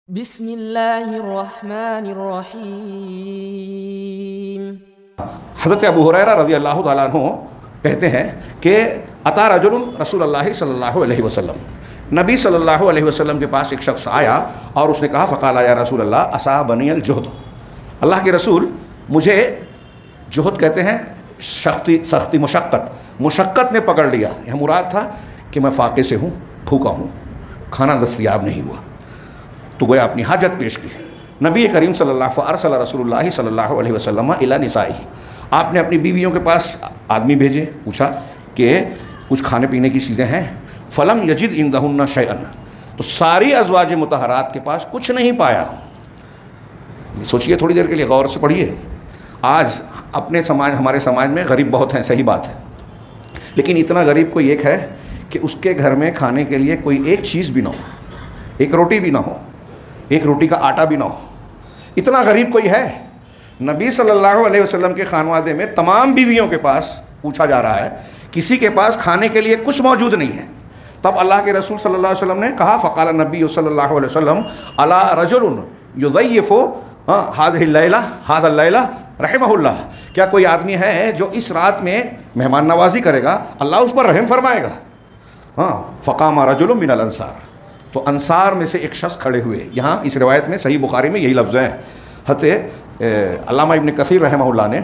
بسم اللہ الرحمن الرحیم۔ حضرت ابو ہریرہ رضی اللہ تعالیٰ عنہ کہتے ہیں کہ اتا رجل رسول اللہ صلی اللہ علیہ وسلم، نبی صلی اللہ علیہ وسلم کے پاس ایک شخص آیا اور اس نے کہا فقال یا رسول اللہ اصابنی الجہد، اللہ کے رسول مجھے جہد کہتے ہیں سختی مشقت نے پکڑ لیا۔ یہ مراد تھا کہ میں فاقے سے ہوں، بھوکا ہوں، کھانا دستیاب نہیں ہوا، تو گویا اپنی حاجت پیش کی۔ نبی کریم صلی اللہ فارسل رسول اللہ صلی اللہ علیہ وسلم الی نسائہ، آپ نے اپنی بیویوں کے پاس آدمی بھیجے، پوچھا کہ کچھ کھانے پینے کی چیزیں ہیں؟ فلم یجد عندہن شیئا، تو ساری ازواج مطہرات کے پاس کچھ نہیں پایا۔ سوچئے تھوڑی دیر کے لیے، غور سے پڑھیے۔ آج اپنے سماج، ہمارے سماج میں غریب بہت ہیں، صحیح بات ہے، لیکن اتنا غریب کوئی ایک ہے کہ اس کے گھر میں کھانے کے لیے کوئی ایک چیز بھی نہ ہو، ایک روٹی بھی نہ ہو، ایک روٹی کا آٹا بھی نہ ہو۔ اتنا غریب کوئی ہے؟ نبی صلی اللہ علیہ وسلم کے خانوادے میں تمام بیویوں کے پاس پوچھا جا رہا ہے، کسی کے پاس کھانے کے لیے کچھ موجود نہیں ہے۔ تب اللہ کے رسول صلی اللہ علیہ وسلم نے کہا فقال نبی صلی اللہ علیہ وسلم الا رجل یضیف هذه الليلہ هذا الليلہ رحمہ اللہ، کیا کوئی آدمی ہے جو اس رات میں مہمان نوازی کرے گا، اللہ اس پر رحم فرمائے گا؟ فقام رجل من الانصار، تو انصار میں سے ایک شخص کھڑے ہوئے۔ یہاں اس روایت میں صحیح بخاری میں یہی لفظ ہیں۔ حضرت علامہ ابن کثیر رحمہ اللہ نے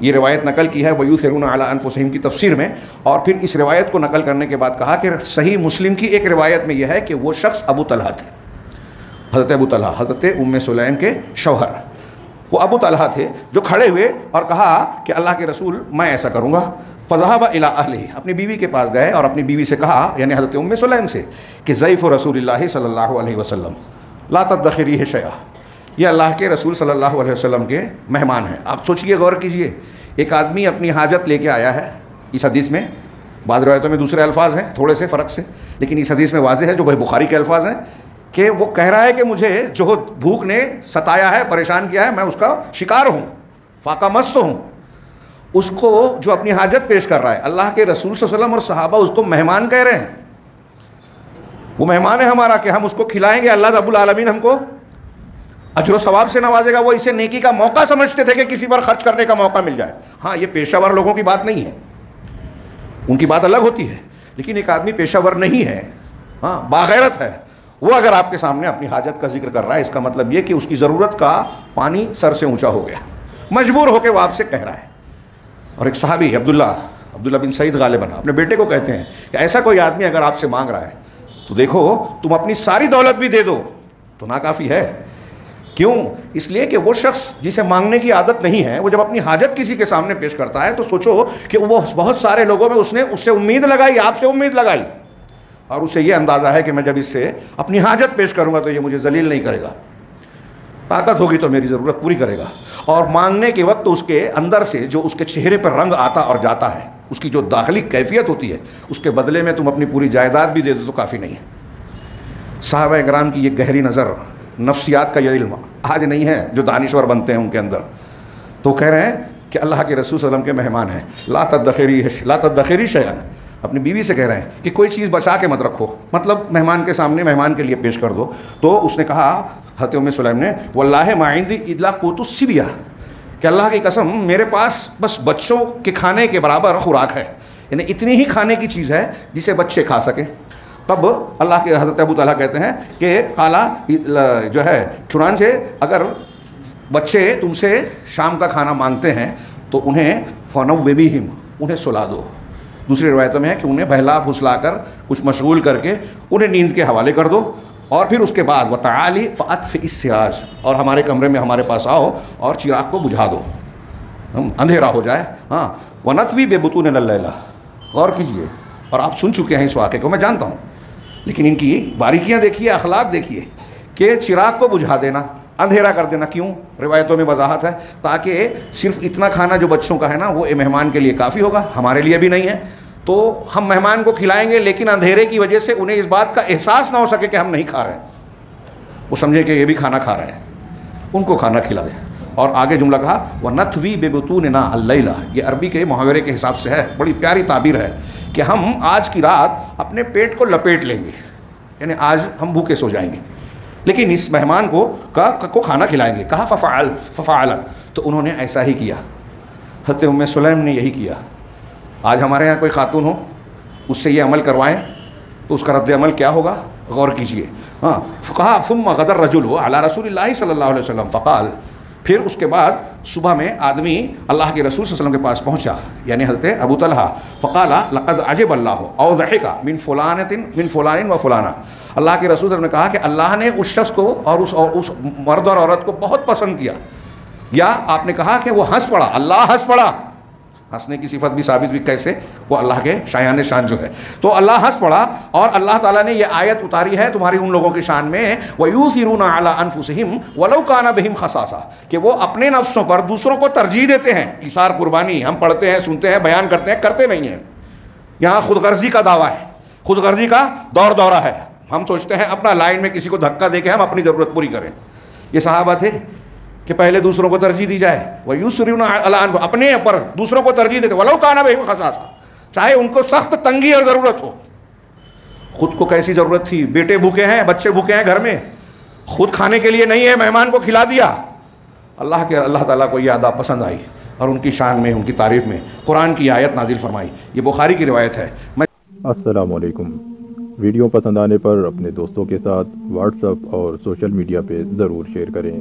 یہ روایت نقل کی ہے وَيُؤْثِرُونَ عَلَىٰ أَنفُسِهِمْ کی تفسیر میں، اور پھر اس روایت کو نقل کرنے کے بعد کہا کہ صحیح مسلم کی ایک روایت میں یہ ہے کہ وہ شخص ابو طلحہ تھے، حضرت ابو طلحہ، حضرت ام سلیم کے شوہر، وہ ابو طلحہ تھے جو کھڑے ہوئے اور کہا کہ اللہ کے رسول میں ایسا کروں گا۔ فذهب الى اهله، اپنی بیوی کے پاس گئے اور اپنی بیوی سے کہا، یعنی حضرت ام سلیم سے، کہ ضیف رسول اللہ صلی اللہ علیہ وسلم لا تدخریہ شیئا، یہ اللہ کے رسول صلی اللہ علیہ وسلم کے مہمان ہیں۔ آپ سوچئے، غور کیجئے، ایک آدمی اپنی حاجت لے کے آیا ہے، اس حدیث میں بعض روایتوں میں دوسرے الفاظ ہیں تھوڑے سے فرق سے، لیکن اس حدیث میں واضح ہے جو بھائی بخاری کے الفاظ ہیں کہ وہ کہہ رہا ہے کہ مجھے جو بھوک نے ستایا ہے، پریشان کیا ہے، میں اس کا شکار ہوں، فاقہ مست ہوں۔ اس کو جو اپنی حاجت پیش کر رہا ہے، اللہ کے رسول صلی اللہ علیہ وسلم اور صحابہ اس کو مہمان کہہ رہے ہیں، وہ مہمان ہے ہمارا کہ ہم اس کو کھلائیں گے، اللہ رب العالمین ہم کو اجر و ثواب سے نوازے گا۔ وہ اسے نیکی کا موقع سمجھتے تھے کہ کسی پر خرچ کرنے کا موقع مل جائے۔ ہاں، یہ پیشہ ور لوگوں کی بات نہیں ہے، ان کی بات الگ ہوتی ہے، لیکن ایک آدمی پیشہ ور نہیں ہے، ہاں باغیرت ہے، وہ اگر آپ کے سامنے اپنی حاجت کا ذکر کر رہا ہے، اس کا مطلب یہ کہ اس کی ضرورت کا پانی سر سے اونچا ہو گیا، مجبور ہو کے وہ آپ سے کہہ رہا ہے۔ اور ایک صحابی عبداللہ بن سعید غالباً اپنے بیٹے کو کہتے ہیں کہ ایسا کوئی آدمی اگر آپ سے مانگ رہا ہے تو دیکھو تم اپنی ساری دولت بھی دے دو تو ناکافی ہے۔ کیوں؟ اس لیے کہ وہ شخص جسے مانگنے کی عادت نہیں ہے، وہ جب اپنی حاجت کسی کے سامنے پیش کرتا ہے تو سوچو کہ وہ بہت سارے لوگوں میں اس نے اس سے امید لگائی، آپ سے امید لگائی، اور اسے یہ اندازہ ہے کہ میں جب اس سے اپنی حاجت پیش کروں گا تو یہ مجھے ذلیل نہیں کرے گا، طاقت ہوگی تو میری ضرورت پوری کرے گا۔ اور مانگنے کے وقت اس کے اندر سے جو اس کے چہرے پر رنگ آتا اور جاتا ہے، اس کی جو داخلی کیفیت ہوتی ہے، اس کے بدلے میں تم اپنی پوری جائیداد بھی دے دو تو کافی نہیں ہے۔ صحابہ کرام کی یہ گہری نظر، نفسیات کا یہ علم آج نہیں ہے جو دانشور بنتے ہیں ان کے اندر، تو کہہ رہے ہیں کہ اللہ کے رسول صلی اللہ علیہ وسلم کے مہمان ہیں، لا تدخری شیئا، اپنی بیوی سے کہہ رہے ہیں کہ کوئی چیز بچا کے مت رکھو، مطلب مہمان کے سامنے مہمان کے لیے پیش کر دو۔ تو اس نے کہا، حضرت ام سلیم نے، واللہ ما عندی الا قوت الصبیہ، کہ اللہ کی قسم میرے پاس بس بچوں کے کھانے کے برابر خوراک ہے، یعنی اتنی ہی کھانے کی چیز ہے جسے بچے کھا سکیں۔ تب اللہ کے حضرت ابو طلحہ کہتے ہیں کہ قالا جو ہے، چنانچہ اگر بچے تم سے شام کا کھانا مانگتے ہیں تو انہیں فنوّبیہم، انہیں سلا دو۔ دوسری روایتوں میں ہے کہ انہیں بہلا پھسلا کر کچھ مشغول کر کے انہیں نیند کے حوالے کر دو، اور پھر اس کے بعد وتعالی فاطفئ السراج، اور ہمارے کمرے میں ہمارے پاس آؤ اور چراغ کو بجھا دو، اندھیرا ہو جائے۔ ہاں، ونطوی ببطون اللیلہ، غور کیجئے، اور آپ سن چکے ہیں اس واقعے کو، میں جانتا ہوں، لیکن ان کی باریکیاں دیکھیے، اخلاق دیکھیے، کہ چراغ کو بجھا دینا، اندھیرا کر دینا۔ کیوں؟ روایتوں میں وضاحت ہے تاکہ صرف اتنا کھانا جو بچوں کا ہے نا وہ مہمان کے لیے کافی ہوگا، ہمارے لیے بھی نہیں ہے، تو ہم مہمان کو کھلائیں گے لیکن اندھیرے کی وجہ سے انہیں اس بات کا احساس نہ ہو سکے کہ ہم نہیں کھا رہے ہیں، وہ سمجھے کہ یہ بھی کھانا کھا رہے ہیں، ان کو کھانا کھلا دیں۔ اور آگے جملہ کہا وَنَتْوِي بِبُطُونِنَا اللَّيْلَ، یہ عربی کے محاورے کے حساب سے ہے، بڑی پیاری تعبیر ہے کہ ہم آج کی رات اپنے پیٹ کو لپیٹ لیں گے، یعنی آج ہم بھوکے سو جائیں گے، لیکن اس مہمان کو کھانا کھلائیں گے. کہا ففعلت, تو انہوں نے ایسا ہی کیا. حضرت ام سلیم نے یہی کیا. آج ہمارے یہاں کوئی خاتون ہو, اس سے یہ عمل کروائیں تو اس کا رد عمل کیا ہوگا, غور کیجئے. ہاں, کہا ثم غدا الرجل علی رسول اللہ صلی اللہ علیہ وسلم فقال, پھر اس کے بعد صبح میں آدمی اللہ کے رسول صلی اللہ علیہ وسلم کے پاس پہنچا, یعنی حضرت ابو طلحہ. فقال لقد عجب اللہ او ضحک من فلان و فلانہ, اللہ کے رسول صلی اللہ علیہ وسلم نے کہا کہ اللہ نے اس شخص کو اور اس مرد اور عورت کو بہت پسند کیا. یا آپ نے کہا کہ وہ ہنس پڑا, اللہ ہنس پڑا. ہنسنے کی صفت بھی ثابت ہوئی, کیسے, وہ اللہ کے شایان شان جو ہے. تو اللہ ہنس پڑا, اور اللہ تعالیٰ نے یہ آیت اتاری ہے تمہاری ان لوگوں کی شان میں, وَيُؤْثِرُونَ عَلَىٰ أَنفُسِهِمْ وَلَوْ كَانَ بِهِمْ خَصَاصَةٌ, کہ وہ اپنے نفسوں پر دوسروں کو ترجیح دیتے ہیں. ایثار قربانی ہم پڑھتے ہیں, سنتے ہیں, بیان کرتے ہیں, کرتے نہیں ہیں. یہاں خود غرضی کا دعویٰ ہے, خود غرضی کا دورہ ہے. ہم سوچتے ہیں اپنا لائن میں کسی کو دھکا دے کے ہم اپنی ضرورت پوری کریں. یہ صحابہ تھے کہ پہلے دوسروں کو ترجیح دی جائے. وَيُؤْثِرُونَ عَلَىٰ أَنفُسِهِمْ, اپنے اوپر دوسروں کو ترجیح دیتے, وَلَوْ كَانَ بِهِمْ خَصَاصَةٌ, چاہے ان کو سخت تنگی اور ضرورت ہو. خود کو کیسی ضرورت تھی, بیٹے بھوکے ہیں, بچے بھوکے ہیں گھر میں, خود کھانے کے لیے نہیں ہے, مہمان کو کھلا دیا. اللہ تعالیٰ کو یہ ادا پسند آئی, اور ان کی شان میں, ان کی تعریف میں قرآن کی آیت نازل فرمائی. یہ بخاری کی روایت ہے. السلام علیکم. ویڈیو پسند آنے پر اپنے دوستوں کے ساتھ واٹس ایپ اور سوشل میڈیا پہ ضرور شیئر کریں.